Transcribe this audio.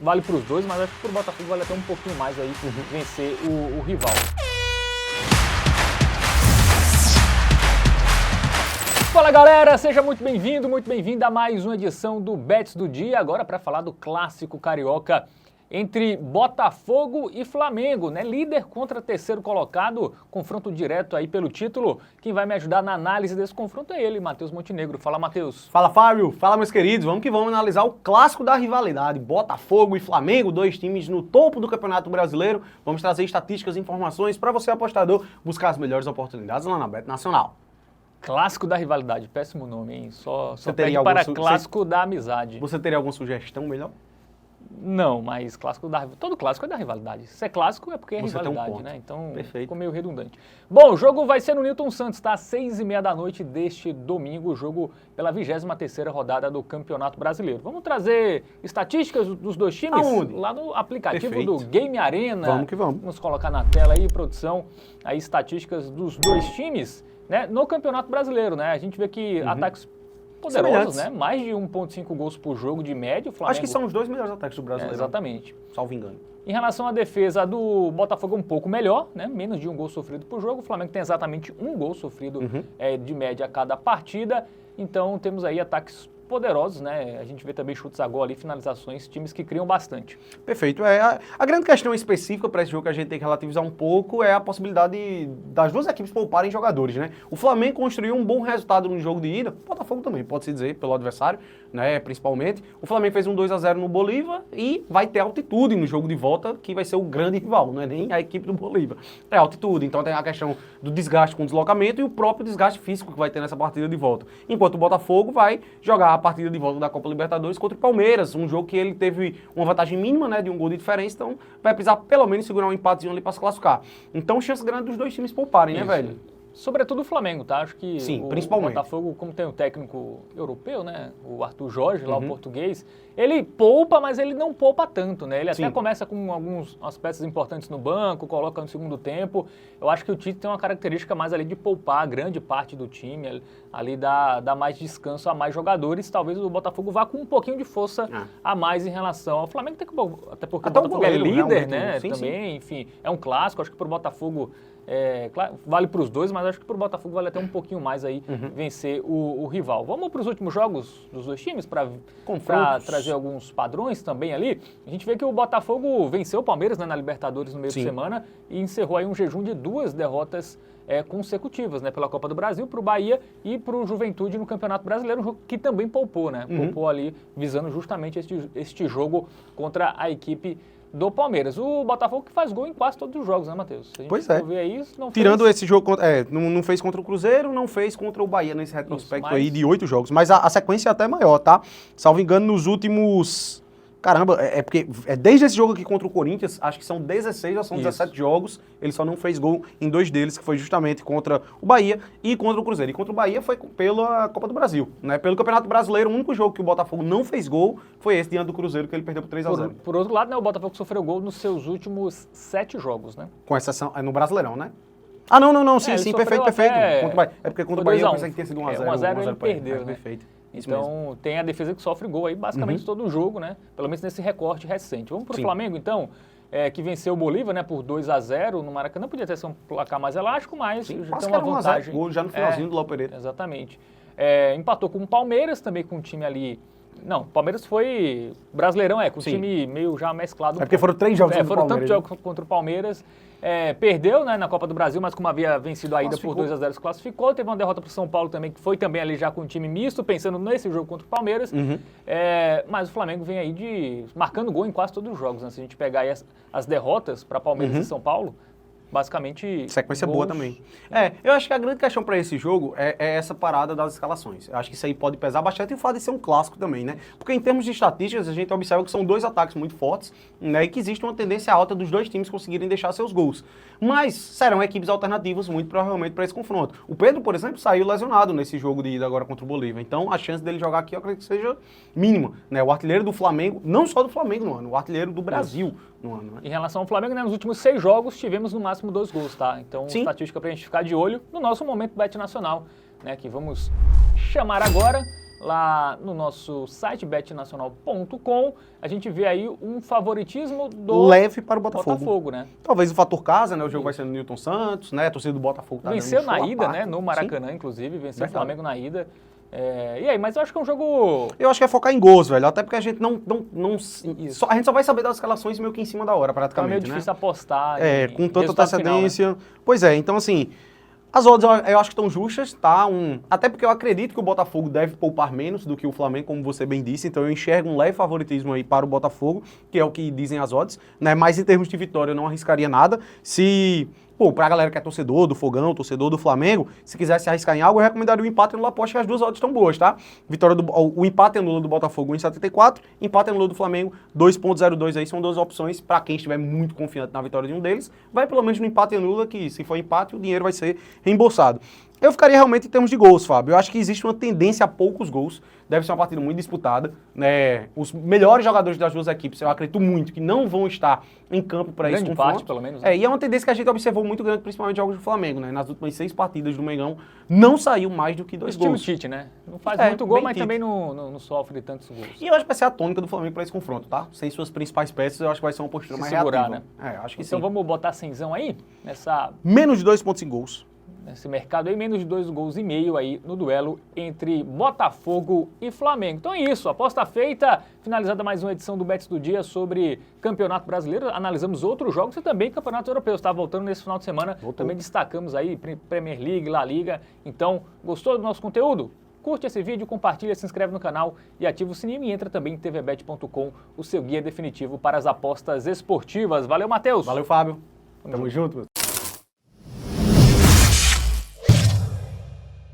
vale para os dois, mas acho que para o Botafogo vale até um pouquinho mais aí vencer o rival. Fala galera, seja muito bem-vindo, muito bem-vinda a mais uma edição do Bets do Dia, agora para falar do clássico carioca entre Botafogo e Flamengo, né? Líder contra terceiro colocado, confronto direto aí pelo título. Quem vai me ajudar na análise desse confronto é ele, Matheus Montenegro. Fala, Matheus. Fala, Fábio. Fala, meus queridos. Vamos que vamos analisar o clássico da rivalidade. Botafogo e Flamengo, dois times no topo do Campeonato Brasileiro. Vamos trazer estatísticas e informações para você, apostador, buscar as melhores oportunidades lá na Bet Nacional. Clássico da rivalidade, péssimo nome, hein? Só teria pede para clássico da amizade. Você teria alguma sugestão melhor? Não, mas clássico todo clássico é da rivalidade. Se é clássico é porque é você rivalidade, tem um ponto. né? Então Perfeito. Ficou meio redundante. Bom, o jogo vai ser no Newton Santos, tá? Às 6h30 da noite deste domingo, o jogo pela 23ª rodada do Campeonato Brasileiro. Vamos trazer estatísticas dos dois times? Aonde? Lá no aplicativo Perfeito. do Game Arena. Vamos que vamos. Vamos colocar na tela aí, produção, aí estatísticas dos dois times, né? No Campeonato Brasileiro, né? A gente vê que ataques poderosos, né? Mais de 1,5 gols por jogo de média. O Flamengo... Acho que são os dois melhores ataques do Brasileiro. Exatamente. Salvo engano. Em relação à defesa do Botafogo, um pouco melhor, né? Menos de um gol sofrido por jogo. O Flamengo tem exatamente um gol sofrido de média a cada partida. Então temos aí ataques poderosos, né? A gente vê também chutes a gol ali, finalizações, times que criam bastante. Perfeito. A grande questão específica para esse jogo que a gente tem que relativizar um pouco é a possibilidade das duas equipes pouparem jogadores, né? O Flamengo construiu um bom resultado no jogo de ida, o Botafogo também, pode-se dizer, pelo adversário, né? Principalmente. O Flamengo fez um 2-0 no Bolívar e vai ter altitude no jogo de volta, que vai ser o grande rival, não é nem a equipe do Bolívar. É altitude, então tem a questão do desgaste com o deslocamento e o próprio desgaste físico que vai ter nessa partida de volta. Enquanto o Botafogo vai jogar a partida de volta da Copa Libertadores contra o Palmeiras, um jogo que ele teve uma vantagem mínima, né, de um gol de diferença, então vai precisar pelo menos segurar um empatezinho ali para se classificar. Então, chance grande dos dois times pouparem, né, velho? Sobretudo o Flamengo, tá? Acho que sim, principalmente. O Botafogo, como tem um técnico europeu, né, o Arthur Jorge, lá o português, ele poupa, mas ele não poupa tanto, né? Ele até começa com algumas peças importantes no banco, coloca no segundo tempo. Eu acho que o Tite tem uma característica mais ali de poupar grande parte do time, ali dá mais descanso a mais jogadores. Talvez o Botafogo vá com um pouquinho de força a mais em relação ao Flamengo, até porque até o Botafogo é líder, né? Sim, também, enfim, é um clássico. Acho que para o Botafogo... claro, vale para os dois, mas acho que para o Botafogo vale até um pouquinho mais aí vencer o rival. Vamos para os últimos jogos dos dois times para trazer alguns padrões também ali. A gente vê que o Botafogo venceu o Palmeiras, né, na Libertadores no meio de semana e encerrou aí um jejum de 2 derrotas consecutivas, né, pela Copa do Brasil, para o Bahia e para o Juventude no Campeonato Brasileiro, um jogo que também poupou, né? Poupou ali, visando justamente este jogo contra a equipe do Palmeiras. O Botafogo que faz gol em quase todos os jogos, né, Matheus? Pois é. Ver aí, tirando esse jogo, não fez contra o Cruzeiro, não fez contra o Bahia nesse retrospecto aí de 8 jogos. Mas a sequência é até maior, tá? Salvo engano, nos últimos... Caramba, porque desde esse jogo aqui contra o Corinthians, acho que são 16 ou são 17 jogos, ele só não fez gol em 2 deles, que foi justamente contra o Bahia e contra o Cruzeiro. E contra o Bahia foi pela Copa do Brasil, né? Pelo Campeonato Brasileiro, o único jogo que o Botafogo não fez gol foi esse diante do Cruzeiro, que ele perdeu por 3-0. Por outro lado, né, o Botafogo sofreu gol nos seus últimos 7 jogos, né? Com exceção, no Brasileirão, né? Ah, não, sim, perfeito. Contra o Bahia. É porque contra o Bahia eu pensei que tinha sido 1-0. 1-0 ele perdeu, né? Perfeito. Então, tem a defesa que sofre gol aí basicamente todo o jogo, né? Pelo menos nesse recorte recente. Vamos pro Flamengo, então, que venceu o Bolívar, né, por 2-0 no Maracanã. Podia ter sido um placar mais elástico, mas já tem uma vantagem. Gol já no finalzinho do Léo Pereira. Exatamente. Empatou com o Palmeiras, também com um time ali... Não, o Palmeiras foi Brasileirão, com um time meio já mesclado. Porque foram 3 jogos contra o Palmeiras. Foram tantos jogos contra o Palmeiras. Perdeu, né, na Copa do Brasil, mas como havia vencido a ida por 2-0, se classificou. Teve uma derrota para o São Paulo também, que foi também ali já com um time misto, pensando nesse jogo contra o Palmeiras. Mas o Flamengo vem aí marcando gol em quase todos os jogos, né? Se a gente pegar aí as derrotas para Palmeiras e São Paulo, basicamente... Sequência boa também. Eu acho que a grande questão para esse jogo é essa parada das escalações. Eu acho que isso aí pode pesar bastante e o fato de ser um clássico também, né? Porque em termos de estatísticas, a gente observa que são 2 ataques muito fortes, né? E que existe uma tendência alta dos 2 times conseguirem deixar seus gols. Mas serão equipes alternativas, muito provavelmente, para esse confronto. O Pedro, por exemplo, saiu lesionado nesse jogo de ida agora contra o Bolívar. Então, a chance dele jogar aqui, eu acredito que seja mínima, né? O artilheiro do Flamengo, não só do Flamengo no ano, o artilheiro do Brasil no ano, né? Em relação ao Flamengo, né, nos últimos 6 jogos, tivemos no máximo 2 gols, tá? Então, estatística pra gente ficar de olho no nosso momento Bet Nacional, né? Que vamos chamar agora. lá no nosso site betnacional.com, a gente vê aí um favoritismo do leve para o Botafogo. né? Talvez o fator casa, né? O jogo vai ser no Newton Santos, né? A torcida do Botafogo tá Venceu dando um show na ida, à parte. né? No Maracanã, Sim. inclusive, venceu Verdade. o Flamengo na ida. E aí, mas eu acho que é um jogo... Eu acho que é focar em gols, velho. Até porque a gente não Isso. a gente só vai saber das escalações meio que em cima da hora, Tá praticamente, meio né? difícil apostar Com tanta resultado final, né? antecedência. Pois é, então assim, as odds eu acho que estão justas, tá? Até porque eu acredito que o Botafogo deve poupar menos do que o Flamengo, como você bem disse, então eu enxergo um leve favoritismo aí para o Botafogo, que é o que dizem as odds, né? Mas em termos de vitória eu não arriscaria nada. Pra galera que é torcedor do Fogão, torcedor do Flamengo, se quiser se arriscar em algo, eu recomendaria o empate no aposta, que as duas odds estão boas, tá? O empate anula do Botafogo 1,74, empate anula do Flamengo 2,02 aí, são duas opções para quem estiver muito confiante na vitória de um deles, vai pelo menos no empate anula, que se for empate o dinheiro vai ser reembolsado. Eu ficaria realmente em termos de gols, Fábio. Eu acho que existe uma tendência a poucos gols. Deve ser uma partida muito disputada, né? Os melhores jogadores das duas equipes, eu acredito muito, que não vão estar em campo para esse confronto. Grande parte, pelo menos. Né? E é uma tendência que a gente observou muito grande, principalmente jogos do Flamengo, né? Nas últimas 6 partidas do Mengão, não saiu mais do que 2 Estilo gols. Tite, né? Não faz muito gol, mas Tite. também não sofre tantos gols. E eu acho que vai ser a tônica do Flamengo para esse confronto, tá? Sem suas principais peças, eu acho que vai ser uma postura mais segurar, reativa. né? Acho que Então sim. vamos botar 100zão aí, Menos de 2,5 gols. Nesse mercado aí, menos de 2,5 gols aí no duelo entre Botafogo e Flamengo. Então é isso, aposta feita, finalizada mais uma edição do Bets do Dia sobre Campeonato Brasileiro, analisamos outros jogos e também Campeonato Europeu, está voltando nesse final de semana, também destacamos aí Premier League, La Liga. Então, gostou do nosso conteúdo? Curte esse vídeo, compartilha, se inscreve no canal e ativa o sininho e entra também em tvbet.com, o seu guia definitivo para as apostas esportivas. Valeu, Matheus! Valeu, Fábio. Tamo junto.